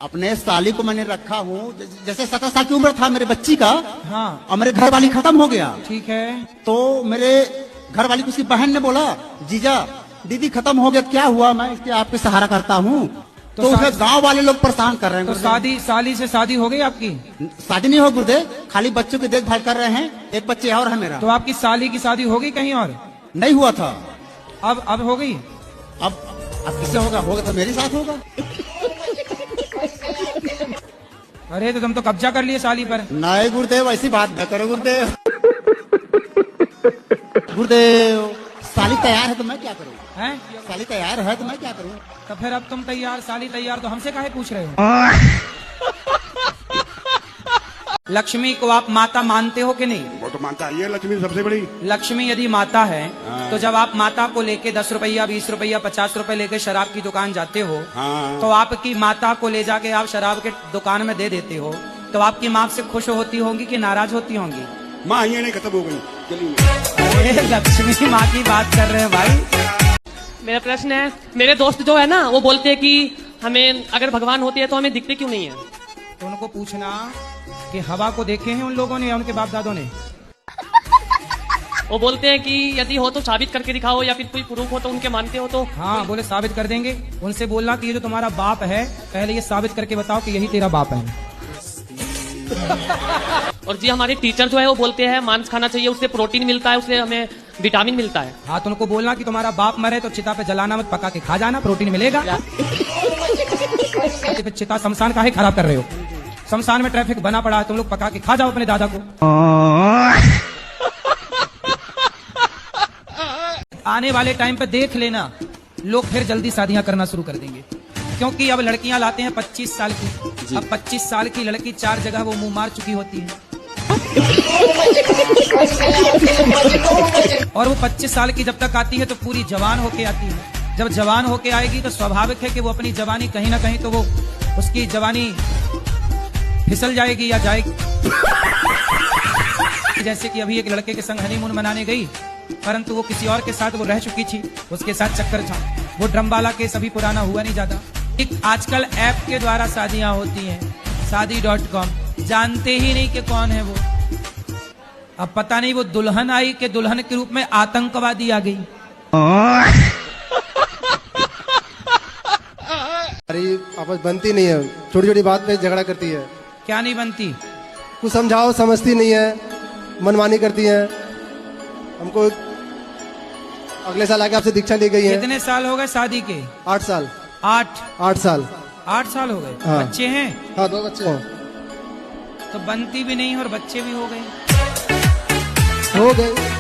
अपने साली को मैंने रखा हूँ, जैसे 17 साल की उम्र था मेरे बच्ची का। हाँ। और मेरे घर वाली खत्म हो गया। ठीक है। तो मेरे घर वाली की बहन ने बोला, जीजा दीदी खत्म हो गया, क्या हुआ, मैं इसके आपके सहारा करता हूँ। तो उसे गांव वाले लोग परेशान कर रहे हैं। तो साली से शादी हो गई आपकी? शादी नहीं हो गुरुदेव, खाली बच्चों की देखभाल कर रहे हैं। एक बच्चे और है मेरा। तो आपकी साली की शादी हो गई कहीं और? नहीं हुआ था। अब हो गई? अब किससे होगा? होगा तो मेरे साथ होगा। अरे तो तुम तो कब्जा कर लिए साली पर। नहीं गुरुदेव, ऐसी बात न करो गुरुदेव। गुरुदेव साली तैयार है तो मैं क्या करूँ? हैं? साली तैयार है तो मैं क्या करूँ? तो फिर अब तुम तैयार, साली तैयार, तो हमसे काहे पूछ रहे हो? लक्ष्मी को आप माता मानते हो कि नहीं? वो तो मानता है, ये लक्ष्मी सबसे बड़ी। लक्ष्मी यदि माता है तो जब आप माता को लेके 10 रुपया, 20 रुपया, 50 रुपए लेके शराब की दुकान जाते हो, तो आपकी माता को ले जाके आप शराब के दुकान में दे देते हो, तो आपकी माँ से खुश होती होंगी कि नाराज होती होंगी? माँ ये नहीं खत्म हो गई। चलिए अरे लक्ष्मी माँ की बात कर रहे हैं भाई। मेरा प्रश्न है, मेरे दोस्त जो है ना वो बोलते हैं कि हमें अगर भगवान होते हैं तो हमें दिखते क्यों नहीं है? तो उनको पूछना कि हवा को देखे हैं उन लोगों ने या उनके बाप दादों ने? वो बोलते हैं कि यदि हो तो साबित करके दिखाओ, या फिर कोई प्रूफ हो तो उनके मानते हो तो? हाँ बोले साबित कर देंगे। उनसे बोलना कि ये जो तुम्हारा बाप है पहले ये साबित करके बताओ कि यही तेरा बाप है। और जी हमारे टीचर जो है वो बोलते हैं मांस खाना चाहिए, उससे प्रोटीन मिलता है, उससे हमें विटामिन मिलता है। हाँ तो उनको बोलना कि तुम्हारा बाप मरे तो चिता पे जलाना मत, पका के खा जाना, प्रोटीन मिलेगा। फिर चिता शमशान काहे खराब कर रहे हो? शमशान में ट्रैफिक बना पड़ा है, तुम लोग पका के खा जाओ अपने दादा को। आने वाले टाइम पे देख लेना, लोग फिर जल्दी शादियां करना शुरू कर देंगे, क्योंकि अब लड़कियां लाते हैं 25 साल की। अब 25 साल की लड़की 4 जगह वो मुंह मार चुकी होती है। और वो 25 साल की जब तक आती है तो पूरी जवान होके आती है। जब जवान होके आएगी तो स्वाभाविक है कि वो अपनी जवानी कहीं ना कहीं तो वो उसकी जवानी फिसल जाएगी या जाएगी। जैसे कि अभी एक लड़के के संग हनीमून मनाने गई, परंतु वो किसी और के साथ वो रह चुकी थी, उसके साथ चक्कर था। वो ड्रमवाला केस अभी पुराना हुआ नहीं ज्यादा। एक आजकल ऐप के द्वारा शादियां होती हैं, शादी.com, जानते ही नहीं कि कौन है वो। अब पता नहीं वो दुल्हन आई कि दुल्हन के रूप में आतंकवादी आ गई। अरे आपस बनती नहीं है, छोटी छोटी बात पे झगड़ा करती है। क्या नहीं बनती? कुछ समझाओ समझती नहीं है, मनमानी करती है। हमको अगले साल आके आपसे दीक्षा ली गई है। कितने साल हो गए शादी के? 8 साल। 8 साल। 8 साल हो गए। हाँ। बच्चे हैं? हाँ 2 बच्चे हैं। तो बनती भी नहीं और बच्चे भी हो गए। हो गए।